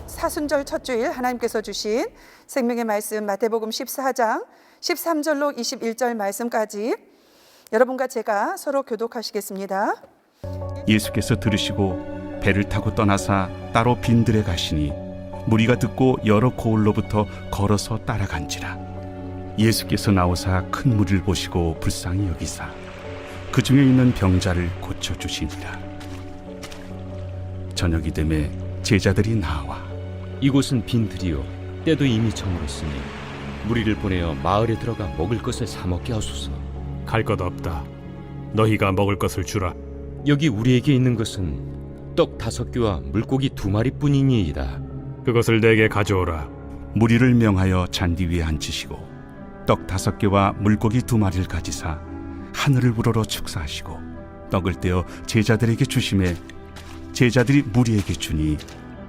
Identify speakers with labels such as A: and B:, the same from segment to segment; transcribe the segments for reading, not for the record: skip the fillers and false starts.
A: 사순절 첫 주일 하나님께서 주신 생명의 말씀 마태복음 14장 13절로 21절 말씀까지 여러분과 제가 서로 교독하시겠습니다.
B: 예수께서 들으시고 배를 타고 떠나사 따로 빈들에 가시니 무리가 듣고 여러 고을로부터 걸어서 따라간지라. 예수께서 나오사 큰 무리를 보시고 불쌍히 여기사 그 중에 있는 병자를 고쳐주시니라. 저녁이 되매 제자들이 나와
C: 이곳은 빈들이요 때도 이미 저물었으니 무리를 보내어 마을에 들어가 먹을 것을 사 먹게 하소서.
D: 갈 것 없다. 너희가 먹을 것을 주라.
C: 여기 우리에게 있는 것은 떡 5개와 물고기 2마리뿐이니이다.
D: 그것을 내게 가져오라.
B: 무리를 명하여 잔디 위에 앉히시고 떡 5개와 물고기 2마리를 가지사 하늘을 우러러 축사하시고 떡을 떼어 제자들에게 주시매 제자들이 무리에게 주니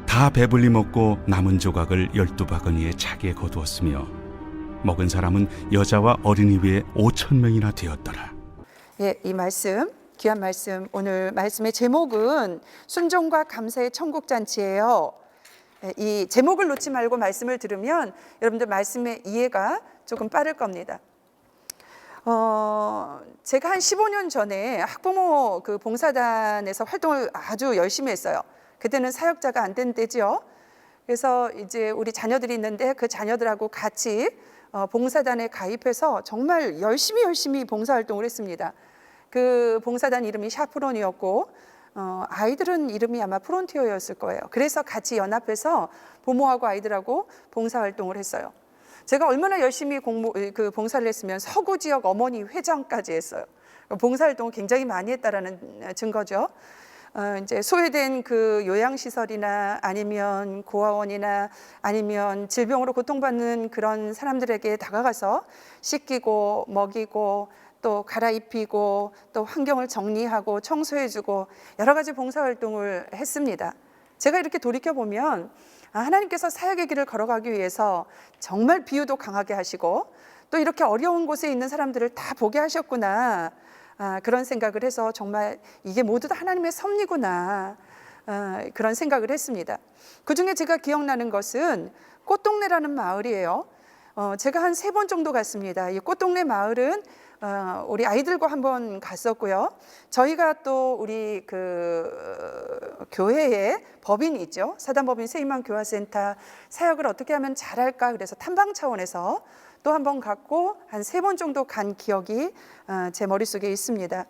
B: 다 배불리 먹고 남은 조각을 12바구니에 차게 거두었으며 먹은 사람은 여자와 어린이 외에 5,000명이나 되었더라.
A: 예, 이 말씀, 귀한 말씀, 오늘 말씀의 제목은 순종과 감사의 천국잔치예요. 이 제목을 놓지 말고 말씀을 들으면 여러분들 말씀의 이해가 조금 빠를 겁니다. 제가 한 15년 전에 학부모 그 봉사단에서 활동을 아주 열심히 했어요. 그때는 사역자가 안 된 때죠. 그래서 이제 우리 자녀들이 있는데 그 자녀들하고 같이 봉사단에 가입해서 정말 열심히 봉사활동을 했습니다. 그 봉사단 이름이 샤프론이었고 아이들은 이름이 아마 프론티어였을 거예요. 그래서 같이 연합해서 부모하고 아이들하고 봉사활동을 했어요. 제가 얼마나 열심히 봉사를 했으면 서구 지역 어머니 회장까지 했어요. 봉사활동을 굉장히 많이 했다라는 증거죠. 이제 소외된 그 요양시설이나 아니면 고아원이나 아니면 질병으로 고통받는 그런 사람들에게 다가가서 씻기고 먹이고 또 갈아입히고 또 환경을 정리하고 청소해주고 여러 가지 봉사활동을 했습니다. 제가 이렇게 돌이켜보면 하나님께서 사역의 길을 걸어가기 위해서 정말 비유도 강하게 하시고 또 이렇게 어려운 곳에 있는 사람들을 다 보게 하셨구나. 그런 생각을 해서 정말 이게 모두 다 하나님의 섭리구나 그런 생각을 했습니다. 그중에 제가 기억나는 것은 꽃동네라는 마을이에요. 제가 한 3번 정도 갔습니다. 이 꽃동네 마을은 우리 아이들과 한번 갔었고요. 저희가 또 우리 그 교회에 법인이 있죠. 사단법인 세임만교화센터 사역을 어떻게 하면 잘할까 그래서 탐방 차원에서 또 한 번 갔고 한 3번 정도 간 기억이 제 머릿속에 있습니다.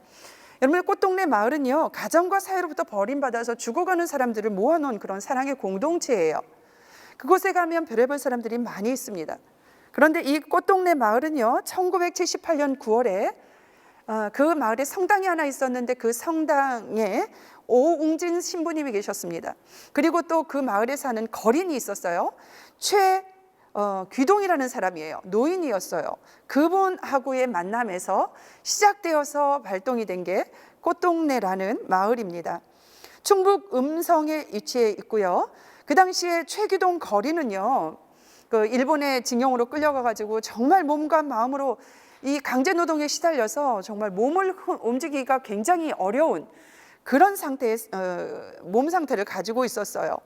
A: 여러분 꽃동네 마을은요 가정과 사회로부터 버림받아서 죽어가는 사람들을 모아놓은 그런 사랑의 공동체예요. 그곳에 가면 별의별 사람들이 많이 있습니다. 그런데 이 꽃동네 마을은요 1978년 9월에 그 마을에 성당이 하나 있었는데 그 성당에 오웅진 신부님이 계셨습니다. 그리고 또 그 마을에 사는 거린이 있었어요. 귀동이라는 사람이에요. 노인이었어요. 그분하고의 만남에서 시작되어서 발동이 된 게 꽃동네라는 마을입니다. 충북 음성에 위치해 있고요. 그 당시에 최귀동 거린은요 그 일본의 징용으로 끌려가가지고 정말 몸과 마음으로 이 강제노동에 시달려서 정말 몸을 움직이기가 굉장히 어려운 그런 상태의 몸 상태를 가지고 있었어요.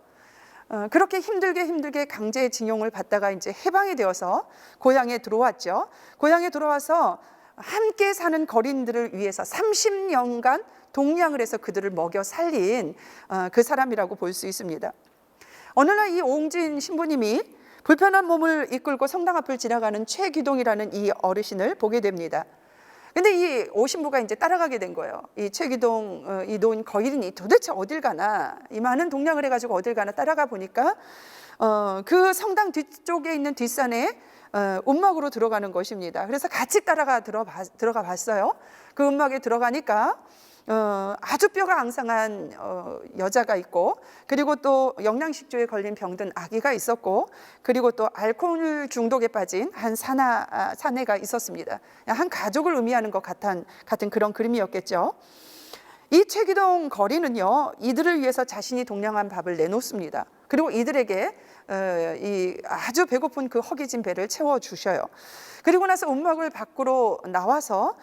A: 그렇게 힘들게 강제징용을 받다가 이제 해방이 되어서 고향에 들어왔죠. 고향에 들어와서 함께 사는 거린들을 위해서 30년간 동량을 해서 그들을 먹여 살린 그 사람이라고 볼 수 있습니다. 어느 날 이 오웅진 신부님이 불편한 몸을 이끌고 성당 앞을 지나가는 최기동이라는 이 어르신을 보게 됩니다. 근데 이 오신부가 이제 따라가게 된 거예요. 이 최기동 이 노인 거인이 도대체 어딜 가나 이 많은 동량을 해가지고 어딜 가나 따라가 보니까 그 성당 뒤쪽에 있는 뒷산에 움막으로 들어가는 것입니다. 그래서 같이 들어가 봤어요. 그 움막에 들어가니까 아주 뼈가 앙상한 여자가 있고 그리고 또 영양실조에 걸린 병든 아기가 있었고 그리고 또 알코올 중독에 빠진 한 사내가 있었습니다. 한 가족을 의미하는 것 같은 그런 그림이었겠죠. 이 최기동 거리는요 이들을 위해서 자신이 동량한 밥을 내놓습니다. 그리고 이들에게 이 아주 배고픈 그 허기진 배를 채워 주셔요. 그리고 나서 움막을 밖으로 나와서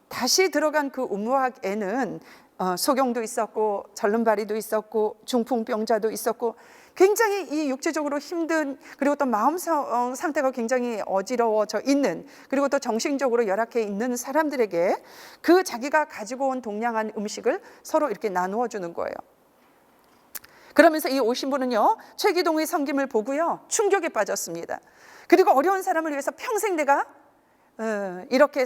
A: 다시 들어간 그 움막에는 소경도 있었고 절름발이도 있었고 중풍병자도 있었고 굉장히 이 육체적으로 힘든, 그리고 또 마음 상태가 굉장히 어지러워져 있는, 그리고 또 정신적으로 열악해 있는 사람들에게 그 자기가 가지고 온 동량한 음식을 서로 이렇게 나누어 주는 거예요. 그러면서 이 오신 분은요, 최기동의 섬김을 보고요, 충격에 빠졌습니다. 그리고 어려운 사람을 위해서 평생 내가 이렇게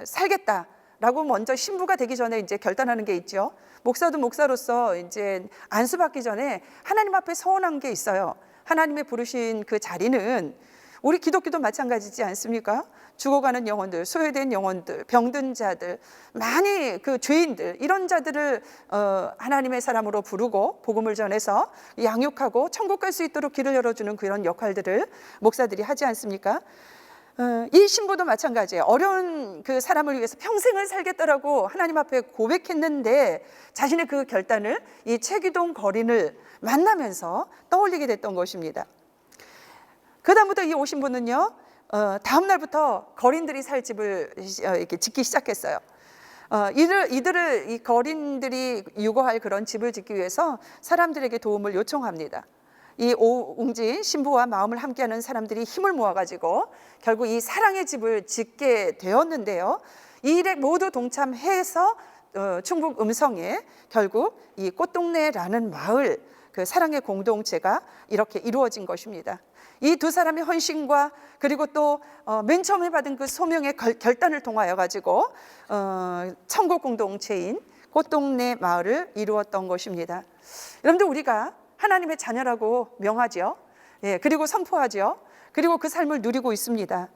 A: 살겠다라고 먼저 신부가 되기 전에 이제 결단하는 게 있죠. 목사도 목사로서 이제 안수받기 전에 하나님 앞에 서원한 게 있어요. 하나님의 부르신 그 자리는 우리 기독교도 마찬가지지 않습니까? 죽어가는 영혼들, 소외된 영혼들, 병든 자들, 많이 그 죄인들, 이런 자들을 하나님의 사람으로 부르고 복음을 전해서 양육하고 천국 갈 수 있도록 길을 열어주는 그런 역할들을 목사들이 하지 않습니까? 이 신부도 마찬가지예요. 어려운 그 사람을 위해서 평생을 살겠다라고 하나님 앞에 고백했는데 자신의 그 결단을 이 최기동 거린을 만나면서 떠올리게 됐던 것입니다. 그 다음부터 이 오신 분은요, 다음 날부터 거린들이 살 집을 이렇게 짓기 시작했어요. 이 거린들이 유거할 그런 집을 짓기 위해서 사람들에게 도움을 요청합니다. 이 오웅진 신부와 마음을 함께하는 사람들이 힘을 모아가지고 결국 이 사랑의 집을 짓게 되었는데요. 이 일에 모두 동참해서 충북 음성에 결국 이 꽃동네라는 마을, 그 사랑의 공동체가 이렇게 이루어진 것입니다. 이 두 사람의 헌신과 그리고 또 맨 처음에 받은 그 소명의 결단을 통하여 가지고 천국 공동체인 꽃동네 마을을 이루었던 것입니다. 여러분들, 우리가 하나님의 자녀라고 명하죠. 예, 그리고 선포하죠. 그리고 그 삶을 누리고 있습니다.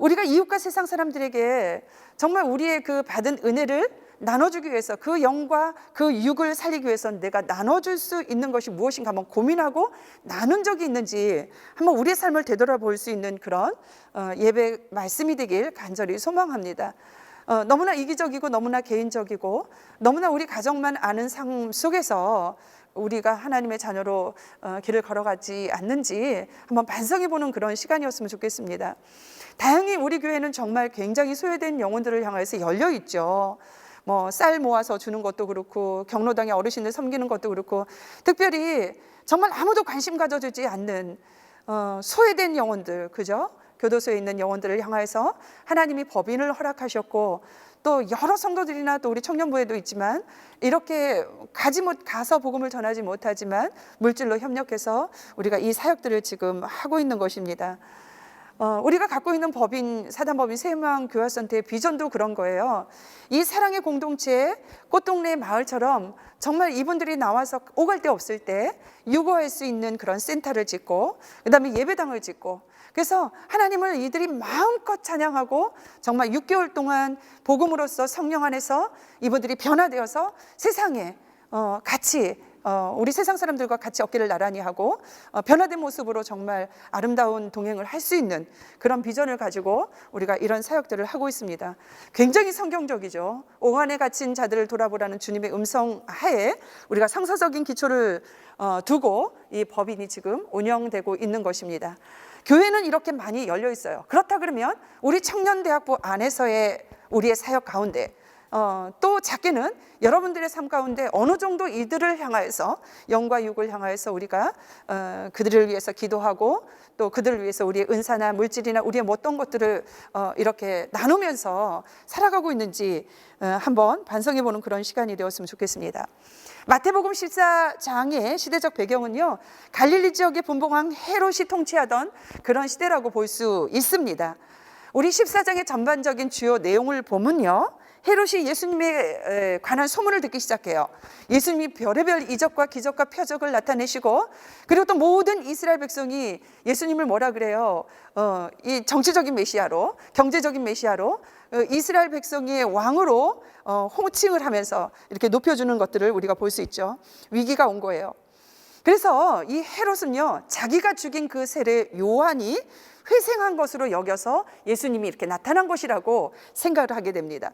A: 우리가 이웃과 세상 사람들에게 정말 우리의 그 받은 은혜를 나눠주기 위해서, 그 영과 그 육을 살리기 위해서 내가 나눠줄 수 있는 것이 무엇인가 한번 고민하고 나눈 적이 있는지 한번 우리의 삶을 되돌아볼 수 있는 그런 예배 말씀이 되길 간절히 소망합니다. 너무나 이기적이고 너무나 개인적이고 너무나 우리 가정만 아는 삶 속에서 우리가 하나님의 자녀로 길을 걸어가지 않는지 한번 반성해보는 그런 시간이었으면 좋겠습니다. 다행히 우리 교회는 정말 굉장히 소외된 영혼들을 향해서 열려 있죠. 뭐 쌀 모아서 주는 것도 그렇고 경로당의 어르신들 섬기는 것도 그렇고, 특별히 정말 아무도 관심 가져주지 않는 소외된 영혼들, 그죠? 교도소에 있는 영혼들을 향해서 하나님이 법인을 허락하셨고, 또 여러 성도들이나 또 우리 청년부에도 있지만 이렇게 가서 복음을 전하지 못하지만 물질로 협력해서 우리가 이 사역들을 지금 하고 있는 것입니다. 우리가 갖고 있는 법인, 사단법인 새마음교화센터의 비전도 그런 거예요. 이 사랑의 공동체, 꽃동네 마을처럼 정말 이분들이 나와서 오갈 데 없을 때 유거할 수 있는 그런 센터를 짓고, 그 다음에 예배당을 짓고, 그래서 하나님을 이들이 마음껏 찬양하고 정말 6개월 동안 복음으로써 성령 안에서 이분들이 변화되어서 세상에 같이 우리 세상 사람들과 같이 어깨를 나란히 하고 변화된 모습으로 정말 아름다운 동행을 할 수 있는 그런 비전을 가지고 우리가 이런 사역들을 하고 있습니다. 굉장히 성경적이죠. 오한에 갇힌 자들을 돌아보라는 주님의 음성 하에 우리가 성서적인 기초를 두고 이 법인이 지금 운영되고 있는 것입니다. 교회는 이렇게 많이 열려 있어요. 그렇다 그러면 우리 청년대학부 안에서의 우리의 사역 가운데 또 작게는 여러분들의 삶 가운데 어느 정도 이들을 향하여서, 영과 육을 향하여서 우리가 그들을 위해서 기도하고 또 그들을 위해서 우리의 은사나 물질이나 우리의 어떤 것들을 이렇게 나누면서 살아가고 있는지 한번 반성해보는 그런 시간이 되었으면 좋겠습니다. 마태복음 14장의 시대적 배경은요, 갈릴리 지역의 분봉왕 헤롯이 통치하던 그런 시대라고 볼 수 있습니다. 우리 14장의 전반적인 주요 내용을 보면요, 헤롯이 예수님에 관한 소문을 듣기 시작해요. 예수님이 별의별 이적과 기적과 표적을 나타내시고, 그리고 또 모든 이스라엘 백성이 예수님을 뭐라 그래요? 이 정치적인 메시아로, 경제적인 메시아로, 이스라엘 백성의 왕으로 호칭을 하면서 이렇게 높여주는 것들을 우리가 볼 수 있죠. 위기가 온 거예요. 그래서 이 헤롯은요, 자기가 죽인 그 세례 요한이 회생한 것으로 여겨서 예수님이 이렇게 나타난 것이라고 생각을 하게 됩니다.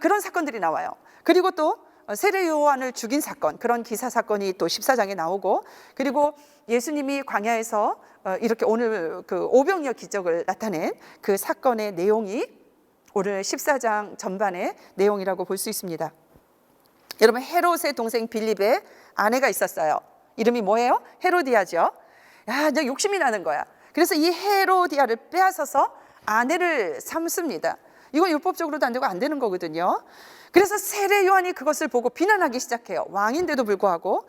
A: 그런 사건들이 나와요. 그리고 또 세례 요한을 죽인 사건, 그런 기사 사건이 또 14장에 나오고, 그리고 예수님이 광야에서 이렇게 오늘 그 오병이어 기적을 나타낸 그 사건의 내용이 오늘 14장 전반의 내용이라고 볼 수 있습니다. 여러분, 헤롯의 동생 빌립의 아내가 있었어요. 이름이 뭐예요? 헤로디아죠. 야, 이제 욕심이 나는 거야. 그래서 이 헤로디아를 빼앗아서 아내를 삼습니다. 이건 율법적으로도 안 되고 안 되는 거거든요. 그래서 세례 요한이 그것을 보고 비난하기 시작해요. 왕인데도 불구하고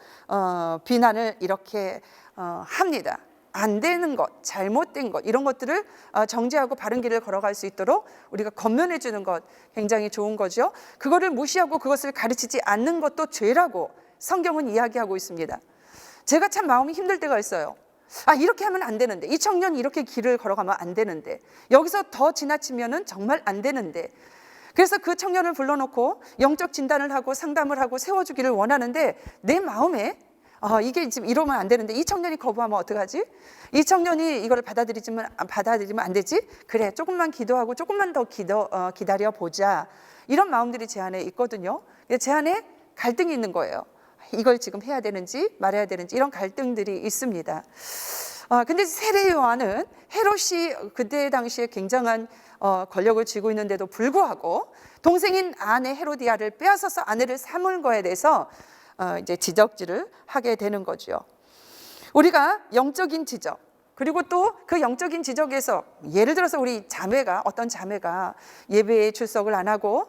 A: 비난을 이렇게 합니다. 안 되는 것, 잘못된 것, 이런 것들을 정죄하고 바른 길을 걸어갈 수 있도록 우리가 권면해 주는 것 굉장히 좋은 거죠. 그거를 무시하고 그것을 가르치지 않는 것도 죄라고 성경은 이야기하고 있습니다. 제가 참 마음이 힘들 때가 있어요. 이렇게 하면 안 되는데, 이 청년이 이렇게 길을 걸어가면 안 되는데, 여기서 더 지나치면은 정말 안 되는데, 그래서 그 청년을 불러놓고 영적 진단을 하고 상담을 하고 세워주기를 원하는데, 내 마음에 이게 지금 이러면 안 되는데, 이 청년이 거부하면 어떡하지? 이 청년이 이걸 받아들이면 안 되지? 그래, 조금만 기도하고 조금만 더 기다려 보자. 이런 마음들이 제 안에 있거든요. 제 안에 갈등이 있는 거예요. 이걸 지금 해야 되는지 말해야 되는지, 이런 갈등들이 있습니다. 근데 세례 요한은 헤롯이 그때 당시에 굉장한 권력을 쥐고 있는데도 불구하고 동생인 아내 헤로디아를 빼앗아서 아내를 삼은 거에 대해서 이제 지적질을 하게 되는 거죠. 우리가 영적인 지적, 그리고 또 그 영적인 지적에서 예를 들어서 우리 자매가, 어떤 자매가 예배에 출석을 안 하고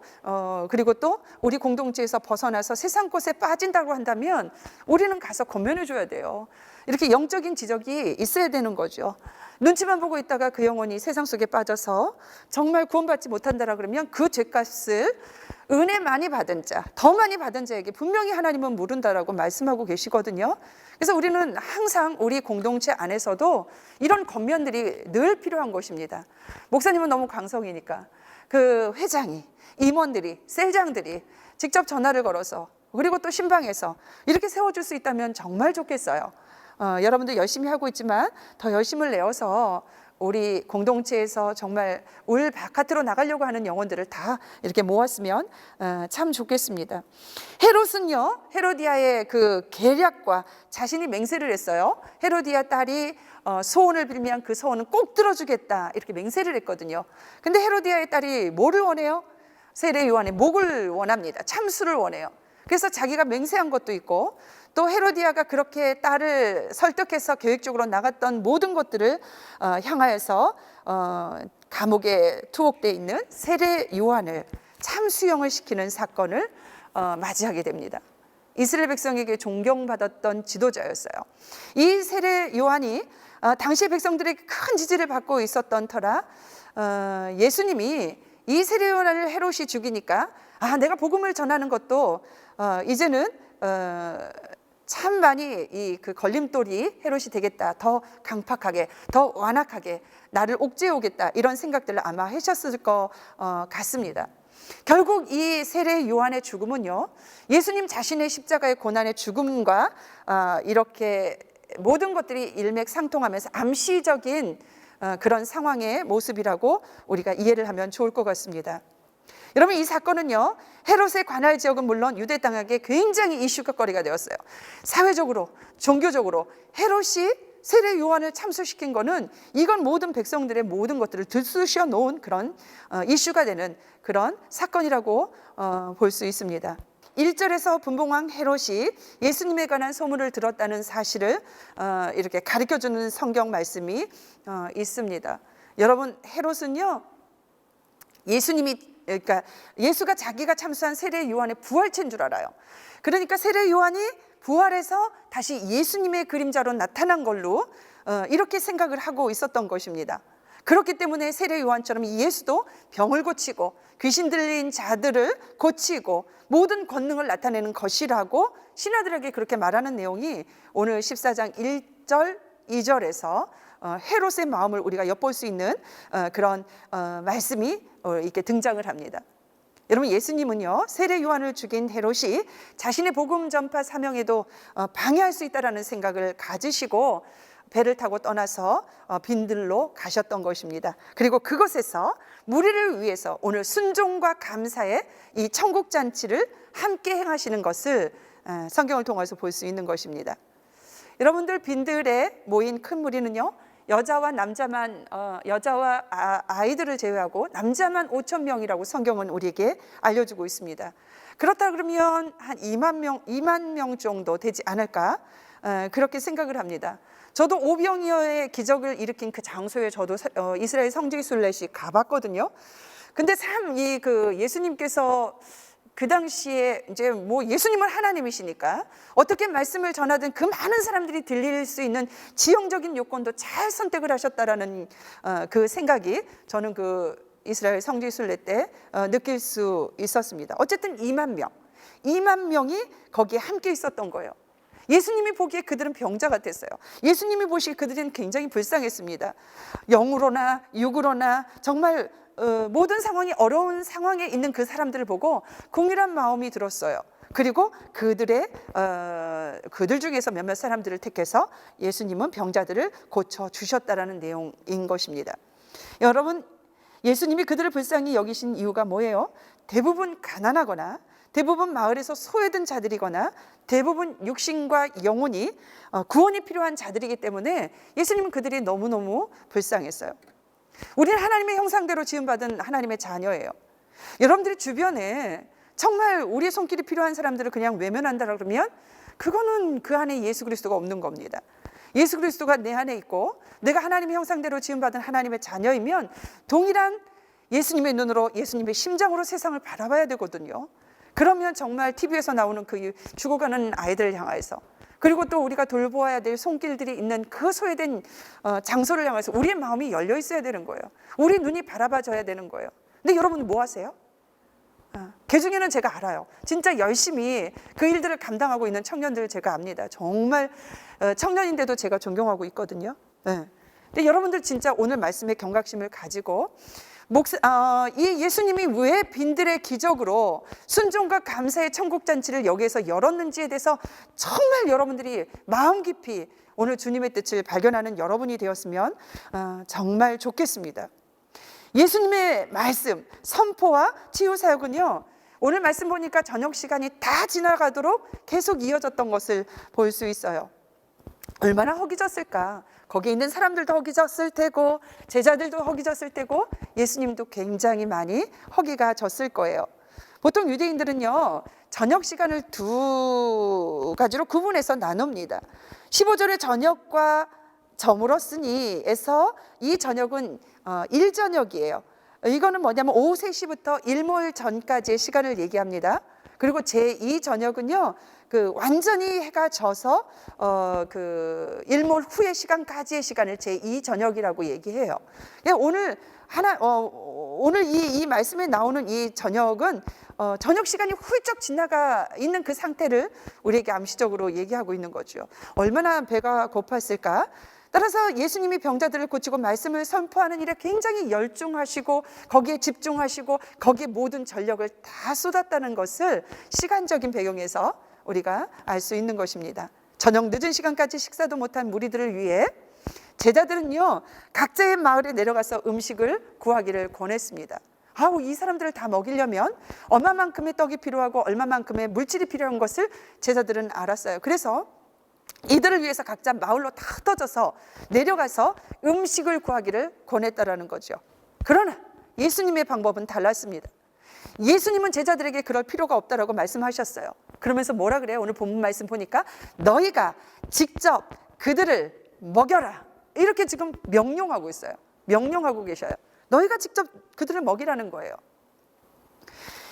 A: 그리고 또 우리 공동체에서 벗어나서 세상 곳에 빠진다고 한다면 우리는 가서 권면해 줘야 돼요. 이렇게 영적인 지적이 있어야 되는 거죠. 눈치만 보고 있다가 그 영혼이 세상 속에 빠져서 정말 구원받지 못한다라 그러면 그 죄값을 은혜 많이 받은 자, 더 많이 받은 자에게 분명히 하나님은 물은다라고 말씀하고 계시거든요. 그래서 우리는 항상 우리 공동체 안에서도 이런 권면들이 늘 필요한 것입니다. 목사님은 너무 강성이니까 그 회장이, 임원들이, 셀장들이 직접 전화를 걸어서, 그리고 또 신방에서 이렇게 세워줄 수 있다면 정말 좋겠어요. 여러분들 열심히 하고 있지만 더 열심을 내어서 우리 공동체에서 정말 울 바깥으로 나가려고 하는 영혼들을 다 이렇게 모았으면 참 좋겠습니다. 헤롯은요, 헤로디아의 그 계략과 자신이 맹세를 했어요. 헤로디아 딸이 소원을 빌면 그 소원은 꼭 들어주겠다, 이렇게 맹세를 했거든요. 근데 헤로디아의 딸이 뭐를 원해요? 세례 요한의 목을 원합니다. 참수를 원해요. 그래서 자기가 맹세한 것도 있고, 또 헤로디아가 그렇게 딸을 설득해서 계획적으로 나갔던 모든 것들을 향하여서 감옥에 투옥되어 있는 세례 요한을 참수형을 시키는 사건을 맞이하게 됩니다. 이스라엘 백성에게 존경받았던 지도자였어요. 이 세례 요한이 당시 백성들에게 큰 지지를 받고 있었던 터라 예수님이 이 세례 요한을 헤롯이 죽이니까 내가 복음을 전하는 것도 이제는 참 많이 이 그 걸림돌이 헤롯이 되겠다, 더 강팍하게, 더 완악하게 나를 옥죄어 오겠다, 이런 생각들을 아마 하셨을 것 같습니다. 결국 이 세례 요한의 죽음은요, 예수님 자신의 십자가의 고난의 죽음과 이렇게 모든 것들이 일맥상통하면서 암시적인 그런 상황의 모습이라고 우리가 이해를 하면 좋을 것 같습니다. 여러분, 이 사건은요, 헤롯의 관할 지역은 물론 유대 땅에게 굉장히 이슈거리가 되었어요. 사회적으로, 종교적으로 헤롯이 세례 요한을 참수시킨 거는 이건 모든 백성들의 모든 것들을 들쑤셔 놓은 그런 이슈가 되는 그런 사건이라고 볼 수 있습니다. 1절에서 분봉왕 헤롯이 예수님에 관한 소문을 들었다는 사실을 이렇게 가르쳐주는 성경 말씀이 있습니다. 여러분, 헤롯은요, 그러니까 예수가 자기가 참수한 세례 요한의 부활체인 줄 알아요. 그러니까 세례 요한이 부활해서 다시 예수님의 그림자로 나타난 걸로 이렇게 생각을 하고 있었던 것입니다. 그렇기 때문에 세례 요한처럼 예수도 병을 고치고 귀신 들린 자들을 고치고 모든 권능을 나타내는 것이라고 신하들에게 그렇게 말하는 내용이 오늘 14장 1절 2절에서 헤롯의 마음을 우리가 엿볼 수 있는 그런 말씀이 이렇게 등장을 합니다. 여러분, 예수님은요, 세례 요한을 죽인 헤롯이 자신의 복음 전파 사명에도 방해할 수 있다라는 생각을 가지시고 배를 타고 떠나서 빈들로 가셨던 것입니다. 그리고 그곳에서 무리를 위해서 오늘 순종과 감사의 이 천국 잔치를 함께 행하시는 것을 성경을 통해서 볼 수 있는 것입니다. 여러분들, 빈들에 모인 큰 무리는요, 여자와 남자만 여자와 아이들을 제외하고 남자만 5천 명이라고 성경은 우리에게 알려주고 있습니다. 그렇다 그러면 한 2만 명 정도 되지 않을까, 그렇게 생각을 합니다. 저도 오병이어의 기적을 일으킨 그 장소에 저도 이스라엘 성지 순례시 가봤거든요. 근데 참 이 예수님께서 그 당시에 이제 뭐 예수님은 하나님이시니까 어떻게 말씀을 전하든 그 많은 사람들이 들릴 수 있는 지형적인 요건도 잘 선택을 하셨다라는 그 생각이 저는 그 이스라엘 성지 순례 때 느낄 수 있었습니다. 어쨌든 2만 명이 거기에 함께 있었던 거예요. 예수님이 보기에 그들은 병자 같았어요. 예수님이 보시기에 그들은 굉장히 불쌍했습니다. 영으로나 육으로나 정말 모든 상황이 어려운 상황에 있는 그 사람들을 보고 긍휼한 마음이 들었어요. 그리고 그들 중에서 몇몇 사람들을 택해서 예수님은 병자들을 고쳐 주셨다라는 내용인 것입니다. 여러분, 예수님이 그들을 불쌍히 여기신 이유가 뭐예요? 대부분 가난하거나 대부분 마을에서 소외된 자들이거나 대부분 육신과 영혼이 구원이 필요한 자들이기 때문에 예수님은 그들이 너무너무 불쌍했어요. 우리는 하나님의 형상대로 지음받은 하나님의 자녀예요. 여러분들이 주변에 정말 우리의 손길이 필요한 사람들을 그냥 외면한다 그러면 그거는 그 안에 예수 그리스도가 없는 겁니다. 예수 그리스도가 내 안에 있고 내가 하나님의 형상대로 지음받은 하나님의 자녀이면 동일한 예수님의 눈으로, 예수님의 심장으로 세상을 바라봐야 되거든요. 그러면 정말 TV에서 나오는 그 죽어가는 아이들을 향해서, 그리고 또 우리가 돌보아야 될 손길들이 있는 그 소외된 장소를 향해서 우리의 마음이 열려 있어야 되는 거예요. 우리 눈이 바라봐줘야 되는 거예요. 근데 여러분 뭐 하세요? 그 중에는 제가 알아요. 진짜 열심히 그 일들을 감당하고 있는 청년들을 제가 압니다. 정말 청년인데도 제가 존경하고 있거든요. 근데 여러분들 진짜 오늘 말씀에 경각심을 가지고 이 예수님이 왜 빈들의 기적으로 순종과 감사의 천국잔치를 여기에서 열었는지에 대해서 정말 여러분들이 마음 깊이 오늘 주님의 뜻을 발견하는 여러분이 되었으면 정말 좋겠습니다. 예수님의 말씀, 선포와 치유사역은요, 오늘 말씀 보니까 저녁 시간이 다 지나가도록 계속 이어졌던 것을 볼 수 있어요. 얼마나 허기졌을까. 거기에 있는 사람들도 허기졌을 테고 제자들도 허기졌을 테고 예수님도 굉장히 많이 허기가 졌을 거예요. 보통 유대인들은요, 저녁 시간을 두 가지로 구분해서 나눕니다. 15절에 저녁과 저물었으니에서 이 저녁은 일저녁이에요. 이거는 뭐냐면 오후 3시부터 일몰 전까지의 시간을 얘기합니다. 그리고 제2 저녁은요, 완전히 해가 져서 일몰 후의 시간까지의 시간을 제2 저녁이라고 얘기해요. 오늘 오늘 이 말씀에 나오는 이 저녁은 저녁 시간이 훌쩍 지나가 있는 그 상태를 우리에게 암시적으로 얘기하고 있는 거죠. 얼마나 배가 고팠을까? 따라서 예수님이 병자들을 고치고 말씀을 선포하는 일에 굉장히 열중하시고 거기에 집중하시고 거기에 모든 전력을 다 쏟았다는 것을 시간적인 배경에서 우리가 알 수 있는 것입니다. 저녁 늦은 시간까지 식사도 못한 무리들을 위해 제자들은요, 각자의 마을에 내려가서 음식을 구하기를 권했습니다. 이 사람들을 다 먹이려면 얼마만큼의 떡이 필요하고 얼마만큼의 물질이 필요한 것을 제자들은 알았어요. 그래서 이들을 위해서 각자 마을로 다 흩어져서 내려가서 음식을 구하기를 권했다라는 거죠. 그러나 예수님의 방법은 달랐습니다. 예수님은 제자들에게 그럴 필요가 없다라고 말씀하셨어요. 그러면서 뭐라 그래요? 오늘 본문 말씀 보니까 너희가 직접 그들을 먹여라, 이렇게 지금 명령하고 있어요. 명령하고 계셔요. 너희가 직접 그들을 먹이라는 거예요.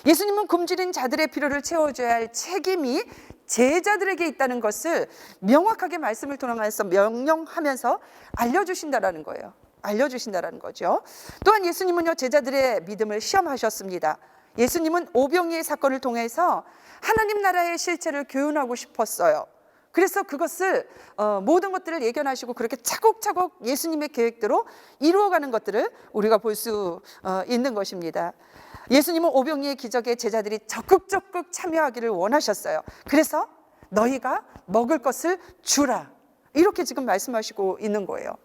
A: 예수님은 굶주린 자들의 필요를 채워줘야 할 책임이 제자들에게 있다는 것을 명확하게 말씀을 통해서 명령하면서 알려주신다라는 거예요. 알려주신다라는 거죠. 또한 예수님은요, 제자들의 믿음을 시험하셨습니다. 예수님은 오병이의 사건을 통해서 하나님 나라의 실체를 교훈하고 싶었어요. 그래서 그것을 모든 것들을 예견하시고 그렇게 차곡차곡 예수님의 계획대로 이루어가는 것들을 우리가 볼 수 있는 것입니다. 예수님은 오병이의 기적에 제자들이 적극 참여하기를 원하셨어요. 그래서 너희가 먹을 것을 주라, 이렇게 지금 말씀하시고 있는 거예요.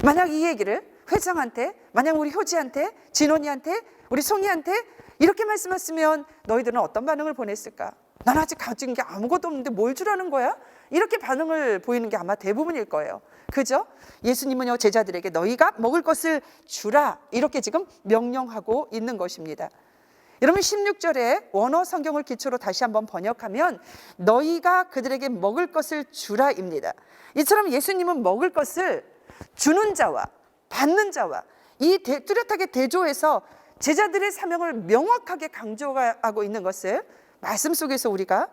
A: 만약 이 얘기를 회장한테, 만약 우리 효지한테, 진원이한테, 우리 송이한테 이렇게 말씀하시면 너희들은 어떤 반응을 보냈을까? 난 아직 가진 게 아무것도 없는데 뭘 주라는 거야? 이렇게 반응을 보이는 게 아마 대부분일 거예요. 그죠? 예수님은요, 제자들에게 너희가 먹을 것을 주라, 이렇게 지금 명령하고 있는 것입니다. 여러분 16절에 원어 성경을 기초로 다시 한번 번역하면 너희가 그들에게 먹을 것을 주라입니다. 이처럼 예수님은 먹을 것을 주는 자와 받는 자와 이 뚜렷하게 대조해서 제자들의 사명을 명확하게 강조하고 있는 것을 말씀 속에서 우리가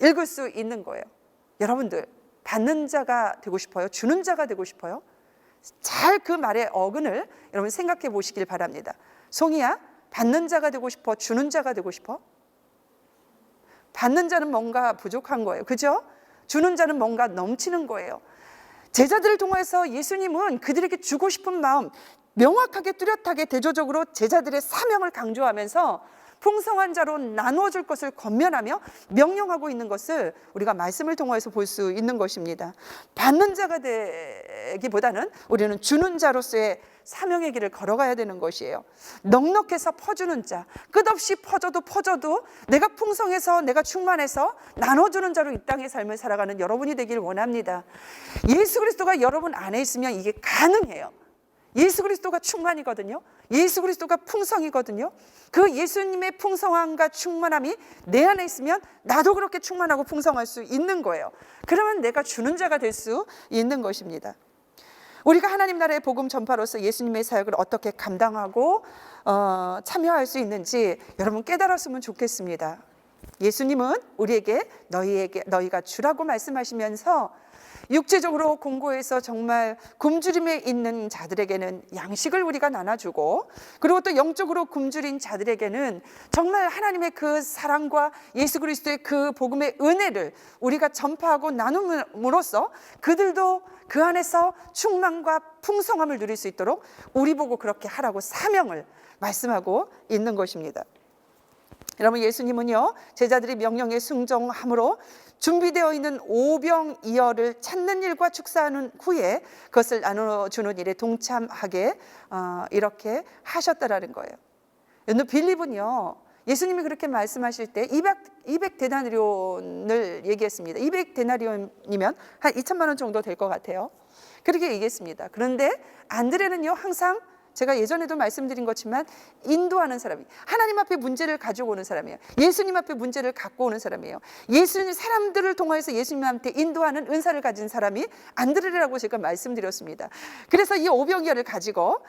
A: 읽을 수 있는 거예요. 여러분들 받는 자가 되고 싶어요? 주는 자가 되고 싶어요? 잘 그 말의 어근을 여러분 생각해 보시길 바랍니다. 송이야, 받는 자가 되고 싶어? 주는 자가 되고 싶어? 받는 자는 뭔가 부족한 거예요. 그죠? 주는 자는 뭔가 넘치는 거예요. 제자들을 통해서 예수님은 그들에게 주고 싶은 마음 명확하게 뚜렷하게 대조적으로 제자들의 사명을 강조하면서 풍성한 자로 나누어줄 것을 권면하며 명령하고 있는 것을 우리가 말씀을 통해서 볼 수 있는 것입니다. 받는 자가 되기보다는 우리는 주는 자로서의 사명의 길을 걸어가야 되는 것이에요. 넉넉해서 퍼주는 자, 끝없이 퍼져도 내가 풍성해서 내가 충만해서 나눠주는 자로 이 땅의 삶을 살아가는 여러분이 되길 원합니다. 예수 그리스도가 여러분 안에 있으면 이게 가능해요. 예수 그리스도가 충만이거든요. 예수 그리스도가 풍성이거든요. 그 예수님의 풍성함과 충만함이 내 안에 있으면 나도 그렇게 충만하고 풍성할 수 있는 거예요. 그러면 내가 주는 자가 될 수 있는 것입니다. 우리가 하나님 나라의 복음 전파로서 예수님의 사역을 어떻게 감당하고 참여할 수 있는지 여러분 깨달았으면 좋겠습니다. 예수님은 우리에게 너희가 주라고 말씀하시면서 육체적으로 공고해서 정말 굶주림에 있는 자들에게는 양식을 우리가 나눠주고, 그리고 또 영적으로 굶주린 자들에게는 정말 하나님의 그 사랑과 예수 그리스도의 그 복음의 은혜를 우리가 전파하고 나눔으로써 그들도 그 안에서 충만과 풍성함을 누릴 수 있도록 우리 보고 그렇게 하라고 사명을 말씀하고 있는 것입니다. 여러분 예수님은요, 제자들이 명령에 순종함으로 준비되어 있는 오병이어를 찾는 일과 축사하는 후에 그것을 나눠주는 일에 동참하게 이렇게 하셨다라는 거예요. 여러분 빌립은요, 예수님이 그렇게 말씀하실 때 200데나리온을 얘기했습니다. 200데나리온이면 한 2천만 원 정도 될 것 같아요. 그렇게 얘기했습니다. 그런데 안드레는요, 항상 제가 예전에도 말씀드린 것지만 인도하는 사람이, 하나님 앞에 문제를 가지고 오는 사람이에요. 예수님 앞에 문제를 갖고 오는 사람이에요. 예수님 사람들을 통해서 예수님한테 인도하는 은사를 가진 사람이 안드레라고 제가 말씀드렸습니다. 그래서 이 오병이어를 가지고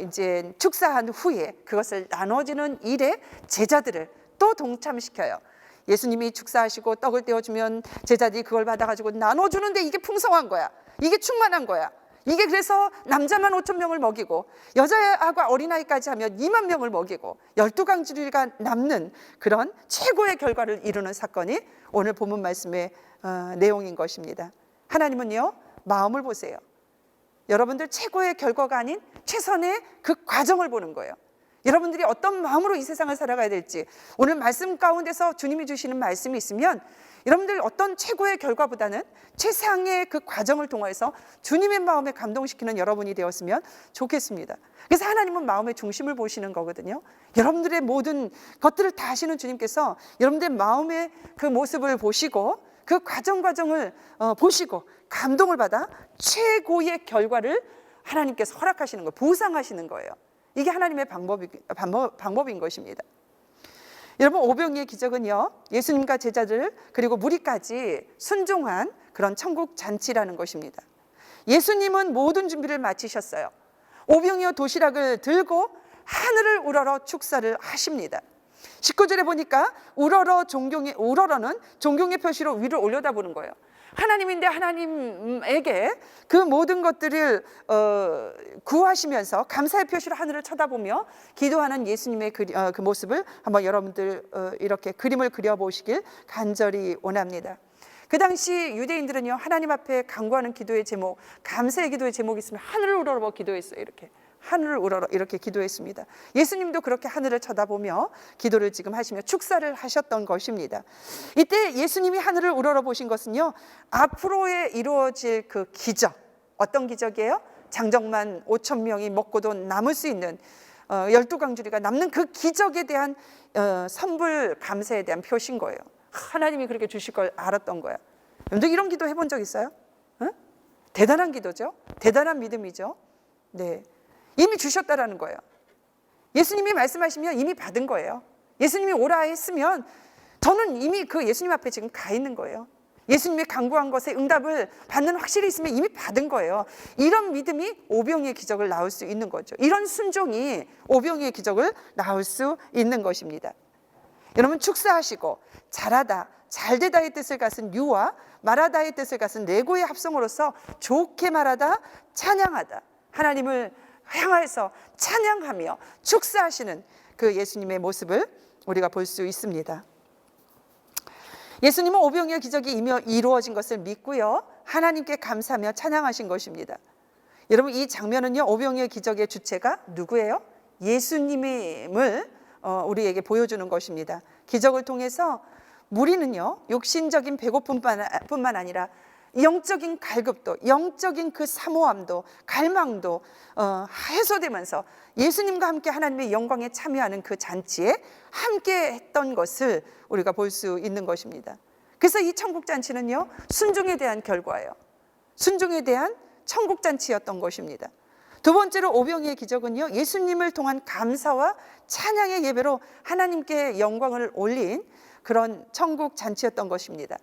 A: 이제 축사한 후에 그것을 나눠주는 일에 제자들을 또 동참시켜요. 예수님이 축사하시고 떡을 떼어주면 제자들이 그걸 받아가지고 나눠주는데 이게 풍성한 거야. 이게 충만한 거야. 이게 그래서 남자만 5,000명을 먹이고 여자하고 어린아이까지 하면 2만 명을 먹이고 12강주리가 남는 그런 최고의 결과를 이루는 사건이 오늘 본문 말씀의 내용인 것입니다. 하나님은요, 마음을 보세요. 여러분들 최고의 결과가 아닌 최선의 그 과정을 보는 거예요. 여러분들이 어떤 마음으로 이 세상을 살아가야 될지, 오늘 말씀 가운데서 주님이 주시는 말씀이 있으면 여러분들 어떤 최고의 결과보다는 최상의 그 과정을 통해서 주님의 마음에 감동시키는 여러분이 되었으면 좋겠습니다. 그래서 하나님은 마음의 중심을 보시는 거거든요. 여러분들의 모든 것들을 다 아시는 주님께서 여러분들의 마음의 그 모습을 보시고 그 과정을 보시고 감동을 받아 최고의 결과를 하나님께서 허락하시는 거예요. 보상하시는 거예요. 이게 하나님의 방법인 것입니다. 여러분 오병이의 기적은요, 예수님과 제자들 그리고 무리까지 순종한 그런 천국 잔치라는 것입니다. 예수님은 모든 준비를 마치셨어요. 오병이어 도시락을 들고 하늘을 우러러 축사를 하십니다. 19절에 보니까 우러러는 존경의 표시로 위를 올려다보는 거예요. 하나님인데 하나님에게 그 모든 것들을 구하시면서 감사의 표시로 하늘을 쳐다보며 기도하는 예수님의 그 모습을 한번 여러분들 이렇게 그림을 그려보시길 간절히 원합니다. 그 당시 유대인들은요, 하나님 앞에 간구하는 기도의 제목, 감사의 기도의 제목이 있으면 하늘을 우러러 기도했어요. 이렇게 하늘을 우러러 이렇게 기도했습니다. 예수님도 그렇게 하늘을 쳐다보며 기도를 지금 하시며 축사를 하셨던 것입니다. 이때 예수님이 하늘을 우러러 보신 것은요, 앞으로에 이루어질 그 기적, 어떤 기적이에요? 장정만 5천 명이 먹고도 남을 수 있는 12강주리가 남는 그 기적에 대한 선불 감사에 대한 표시인 거예요. 하나님이 그렇게 주실 걸 알았던 거야. 여러분들 이런 기도 해본 적 있어요? 응? 대단한 기도죠. 대단한 믿음이죠. 네, 이미 주셨다라는 거예요. 예수님이 말씀하시면 이미 받은 거예요. 예수님이 오라 했으면 저는 이미 그 예수님 앞에 지금 가 있는 거예요. 예수님이 간구한 것에 응답을 받는 확실히 있으면 이미 받은 거예요. 이런 믿음이 오병이의 기적을 낳을 수 있는 거죠. 이런 순종이 오병이의 기적을 낳을 수 있는 것입니다. 여러분, 축사하시고 잘하다, 잘되다의 뜻을 가진 유와 말하다의 뜻을 가진 레고의 합성어로서 좋게 말하다, 찬양하다, 하나님을 향하여서 찬양하며 축사하시는 그 예수님의 모습을 우리가 볼 수 있습니다. 예수님은 오병이의 기적이 이루어진 것을 믿고요, 하나님께 감사하며 찬양하신 것입니다. 여러분, 이 장면은요, 오병이의 기적의 주체가 누구예요? 예수님임을 우리에게 보여주는 것입니다. 기적을 통해서 무리는요, 육신적인 배고픔뿐만 아니라 영적인 갈급도, 영적인 그 사모함도, 갈망도 해소되면서 예수님과 함께 하나님의 영광에 참여하는 그 잔치에 함께 했던 것을 우리가 볼 수 있는 것입니다. 그래서 이 천국잔치는요, 순종에 대한 결과예요. 순종에 대한 천국잔치였던 것입니다. 두 번째로 오병이의 기적은요, 예수님을 통한 감사와 찬양의 예배로 하나님께 영광을 올린 그런 천국잔치였던 것입니다.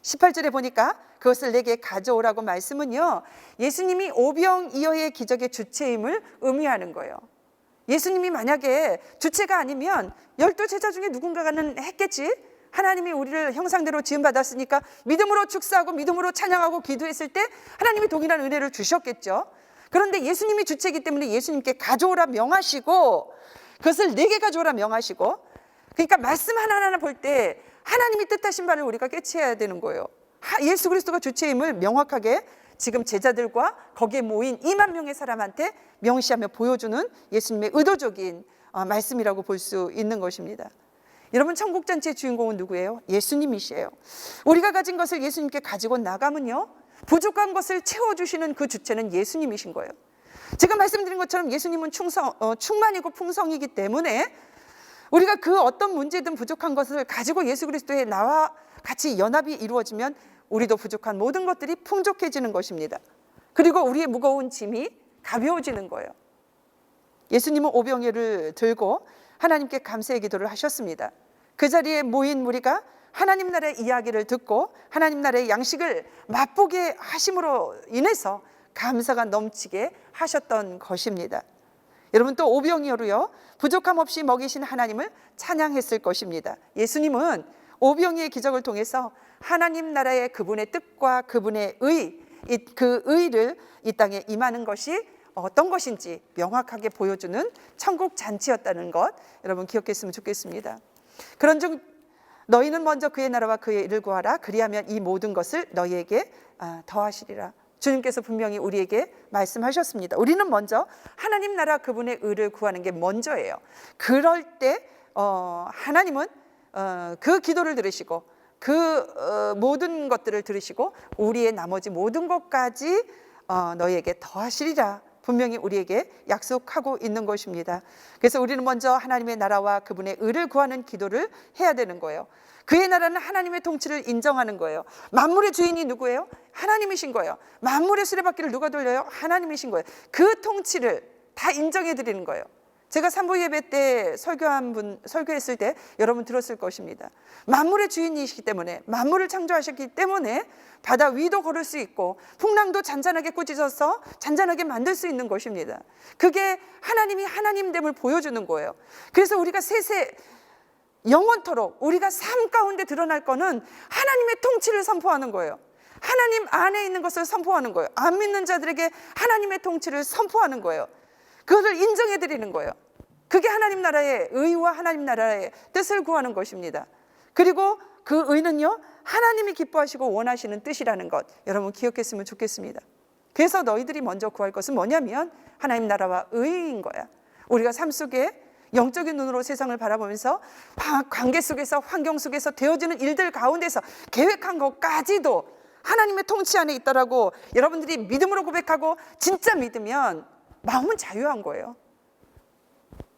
A: 18절에 보니까 그것을 내게 가져오라고 말씀은요, 예수님이 오병이어의 기적의 주체임을 의미하는 거예요. 예수님이 만약에 주체가 아니면 12제자 중에 누군가는 했겠지. 하나님이 우리를 형상대로 지음받았으니까 믿음으로 축사하고 믿음으로 찬양하고 기도했을 때 하나님이 동일한 은혜를 주셨겠죠. 그런데 예수님이 주체이기 때문에 예수님께 가져오라 명하시고, 그것을 내게 가져오라 명하시고, 그러니까 말씀 하나하나 볼 때 하나님이 뜻하신 바를 우리가 깨치해야 되는 거예요. 예수 그리스도가 주체임을 명확하게 지금 제자들과 거기에 모인 2만 명의 사람한테 명시하며 보여주는 예수님의 의도적인 말씀이라고 볼 수 있는 것입니다. 여러분, 천국잔치의 주인공은 누구예요? 예수님이시에요. 우리가 가진 것을 예수님께 가지고 나가면요, 부족한 것을 채워주시는 그 주체는 예수님이신 거예요. 제가 말씀드린 것처럼 예수님은 충만이고 풍성이기 때문에 우리가 그 어떤 문제든 부족한 것을 가지고 예수 그리스도의 나와 같이 연합이 이루어지면 우리도 부족한 모든 것들이 풍족해지는 것입니다. 그리고 우리의 무거운 짐이 가벼워지는 거예요. 예수님은 오병이를 들고 하나님께 감사의 기도를 하셨습니다. 그 자리에 모인 무리가 하나님 나라의 이야기를 듣고 하나님 나라의 양식을 맛보게 하심으로 인해서 감사가 넘치게 하셨던 것입니다. 여러분, 또 오병이어로요, 부족함 없이 먹이신 하나님을 찬양했을 것입니다. 예수님은 오병이의 기적을 통해서 하나님 나라의 그분의 뜻과 그분의 의, 그 의를 이 땅에 임하는 것이 어떤 것인지 명확하게 보여주는 천국 잔치였다는 것, 여러분 기억했으면 좋겠습니다. 그런즉 너희는 먼저 그의 나라와 그의 일을 구하라. 그리하면 이 모든 것을 너희에게 더하시리라. 주님께서 분명히 우리에게 말씀하셨습니다. 우리는 먼저 하나님 나라 그분의 의를 구하는 게 먼저예요. 그럴 때 하나님은 그 기도를 들으시고 그 모든 것들을 들으시고 우리의 나머지 모든 것까지 너희에게 더하시리라 분명히 우리에게 약속하고 있는 것입니다. 그래서 우리는 먼저 하나님의 나라와 그분의 의를 구하는 기도를 해야 되는 거예요. 그의 나라는 하나님의 통치를 인정하는 거예요. 만물의 주인이 누구예요? 하나님이신 거예요. 만물의 수레바퀴를 누가 돌려요? 하나님이신 거예요. 그 통치를 다 인정해 드리는 거예요. 제가 산부 예배 때 설교했을 때 여러분 들었을 것입니다. 만물의 주인이시기 때문에, 만물을 창조하셨기 때문에 바다 위도 걸을 수 있고 풍랑도 잔잔하게 꾸짖어서 잔잔하게 만들 수 있는 것입니다. 그게 하나님이 하나님됨을 보여주는 거예요. 그래서 우리가 영원토록 우리가 삶 가운데 드러날 거는 하나님의 통치를 선포하는 거예요. 하나님 안에 있는 것을 선포하는 거예요. 안 믿는 자들에게 하나님의 통치를 선포하는 거예요. 그것을 인정해 드리는 거예요. 그게 하나님 나라의 의와 하나님 나라의 뜻을 구하는 것입니다. 그리고 그 의는요, 하나님이 기뻐하시고 원하시는 뜻이라는 것, 여러분 기억했으면 좋겠습니다. 그래서 너희들이 먼저 구할 것은 뭐냐면 하나님 나라와 의인 거야. 우리가 삶 속에 영적인 눈으로 세상을 바라보면서 관계 속에서, 환경 속에서 되어지는 일들 가운데서 계획한 것까지도 하나님의 통치 안에 있다라고 여러분들이 믿음으로 고백하고 진짜 믿으면 마음은 자유한 거예요.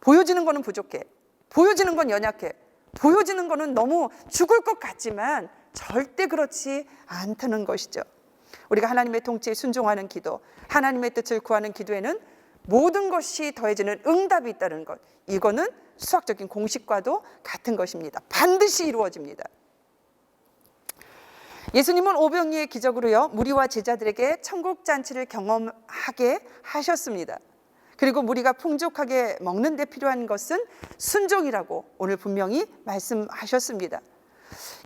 A: 보여지는 거는 부족해, 보여지는 건 연약해, 보여지는 거는 너무 죽을 것 같지만 절대 그렇지 않다는 것이죠. 우리가 하나님의 통치에 순종하는 기도, 하나님의 뜻을 구하는 기도에는 모든 것이 더해지는 응답이 있다는 것, 이거는 수학적인 공식과도 같은 것입니다. 반드시 이루어집니다. 예수님은 오병이의 기적으로요, 무리와 제자들에게 천국 잔치를 경험하게 하셨습니다. 그리고 무리가 풍족하게 먹는 데 필요한 것은 순종이라고 오늘 분명히 말씀하셨습니다.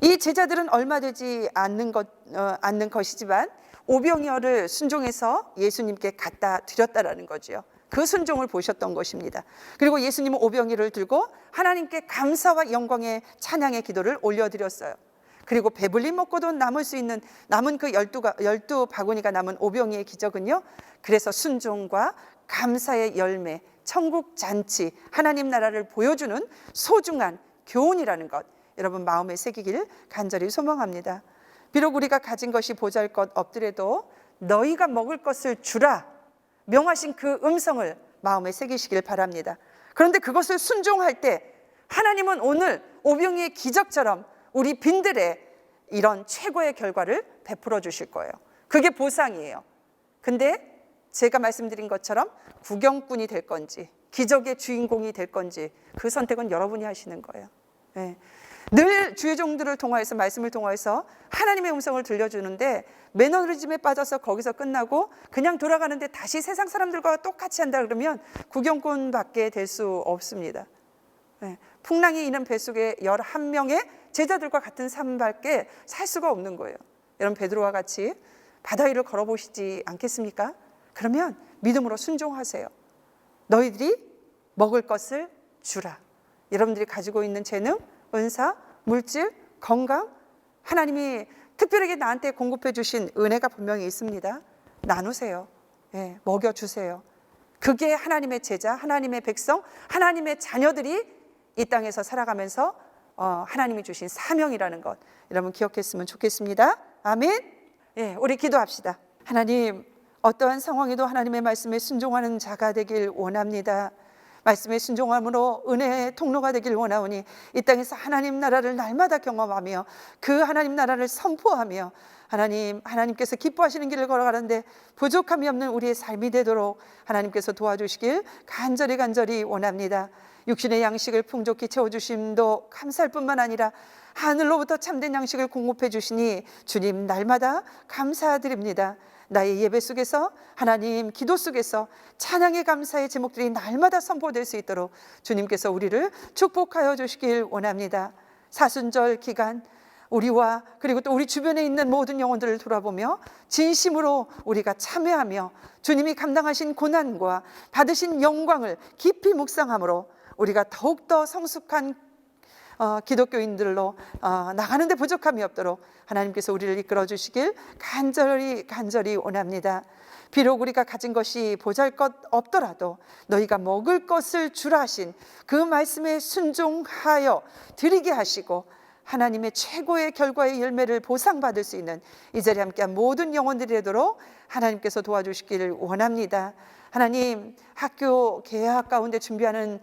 A: 이 제자들은 얼마 되지 않는 것이지만 오병이어를 순종해서 예수님께 갖다 드렸다라는 거죠. 그 순종을 보셨던 것입니다. 그리고 예수님은 오병이를 들고 하나님께 감사와 영광의 찬양의 기도를 올려드렸어요. 그리고 배불리 먹고도 남을 수 있는 남은 그 12바구니가 남은 오병이의 기적은요, 그래서 순종과 감사의 열매, 천국 잔치, 하나님 나라를 보여주는 소중한 교훈이라는 것, 여러분 마음에 새기기를 간절히 소망합니다. 비록 우리가 가진 것이 보잘것 없더라도 너희가 먹을 것을 주라 명하신 그 음성을 마음에 새기시길 바랍니다. 그런데 그것을 순종할 때 하나님은 오늘 오병이의 기적처럼 우리 빈들에 이런 최고의 결과를 베풀어 주실 거예요. 그게 보상이에요. 근데 제가 말씀드린 것처럼 구경꾼이 될 건지 기적의 주인공이 될 건지 그 선택은 여러분이 하시는 거예요. 네. 늘 주의 종들을 통하여서, 말씀을 통하여서 하나님의 음성을 들려주는데 매너리즘에 빠져서 거기서 끝나고 그냥 돌아가는데 다시 세상 사람들과 똑같이 한다 그러면 구경꾼밖에 될 수 없습니다. 네. 풍랑이 이는 뱃속에 11명의 제자들과 같은 삶밖에 살 수가 없는 거예요. 여러분 베드로와 같이 바다 위를 걸어보시지 않겠습니까? 그러면 믿음으로 순종하세요. 너희들이 먹을 것을 주라. 여러분들이 가지고 있는 재능, 은사, 물질, 건강, 하나님이 특별하게 나한테 공급해 주신 은혜가 분명히 있습니다. 나누세요. 예, 먹여주세요. 그게 하나님의 제자, 하나님의 백성, 하나님의 자녀들이 이 땅에서 살아가면서 하나님이 주신 사명이라는 것, 여러분 기억했으면 좋겠습니다. 아멘. 예, 우리 기도합시다. 하나님, 어떠한 상황에도 하나님의 말씀에 순종하는 자가 되길 원합니다. 말씀에 순종함으로 은혜의 통로가 되길 원하오니 이 땅에서 하나님 나라를 날마다 경험하며 그 하나님 나라를 선포하며 하나님께서 기뻐하시는 길을 걸어가는데 부족함이 없는 우리의 삶이 되도록 하나님께서 도와주시길 간절히 원합니다. 육신의 양식을 풍족히 채워주심도 감사할 뿐만 아니라 하늘로부터 참된 양식을 공급해 주시니 주님 날마다 감사드립니다. 나의 예배 속에서, 하나님 기도 속에서 찬양의 감사의 제목들이 날마다 선포될 수 있도록 주님께서 우리를 축복하여 주시길 원합니다. 사순절 기간 우리와 그리고 또 우리 주변에 있는 모든 영혼들을 돌아보며 진심으로 우리가 참여하며 주님이 감당하신 고난과 받으신 영광을 깊이 묵상함으로 우리가 더욱더 성숙한 기독교인들로 나가는데 부족함이 없도록 하나님께서 우리를 이끌어 주시길 간절히 원합니다. 비록 우리가 가진 것이 보잘것 없더라도 너희가 먹을 것을 주라 하신 그 말씀에 순종하여 드리게 하시고 하나님의 최고의 결과의 열매를 보상받을 수 있는 이 자리에 함께한 모든 영혼들이 되도록 하나님께서 도와주시기를 원합니다. 하나님, 학교 개학 가운데 준비하는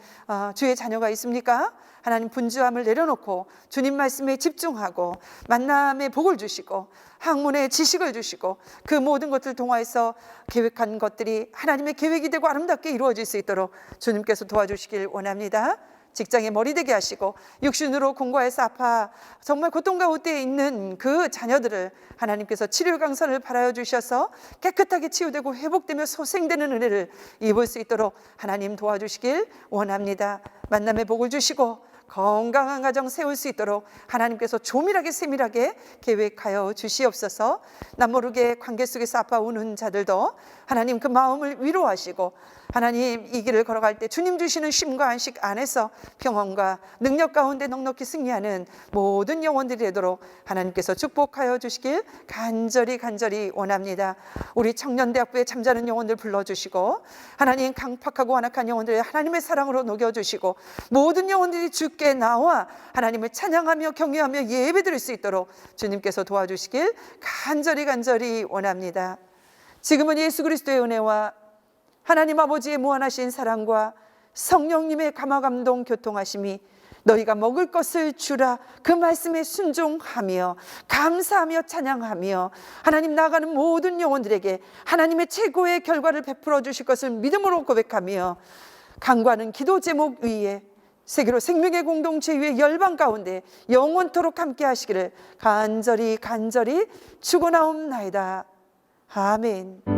A: 주의 자녀가 있습니까? 하나님, 분주함을 내려놓고 주님 말씀에 집중하고 만남의 복을 주시고 학문의 지식을 주시고 그 모든 것들을 통하여서 계획한 것들이 하나님의 계획이 되고 아름답게 이루어질 수 있도록 주님께서 도와주시길 원합니다. 직장에 머리 되게 하시고 육신으로 공고해서 아파 정말 고통 가운데 있는 그 자녀들을 하나님께서 치료 강선을 바라여 주셔서 깨끗하게 치유되고 회복되며 소생되는 은혜를 입을 수 있도록 하나님 도와주시길 원합니다. 만남의 복을 주시고 건강한 가정 세울 수 있도록 하나님께서 조밀하게 세밀하게 계획하여 주시옵소서. 남모르게 관계 속에서 아파오는 자들도 하나님 그 마음을 위로하시고 하나님 이 길을 걸어갈 때 주님 주시는 쉼과 안식 안에서 평온과 능력 가운데 넉넉히 승리하는 모든 영혼들이 되도록 하나님께서 축복하여 주시길 간절히 원합니다. 우리 청년대학부에 잠자는 영혼들 불러주시고 하나님 강팍하고 완악한 영혼들을 하나님의 사랑으로 녹여주시고 모든 영혼들이 주께 나와 하나님을 찬양하며 경외하며 예배드릴 수 있도록 주님께서 도와주시길 간절히 원합니다. 지금은 예수 그리스도의 은혜와 하나님 아버지의 무한하신 사랑과 성령님의 감화감동 교통하심이 너희가 먹을 것을 주라 그 말씀에 순종하며 감사하며 찬양하며 하나님 나아가는 모든 영혼들에게 하나님의 최고의 결과를 베풀어 주실 것을 믿음으로 고백하며 간구하는 기도 제목 위에 세계로 생명의 공동체 위에 열방 가운데 영원토록 함께 하시기를 간절히 축원하옵나이다. 아멘.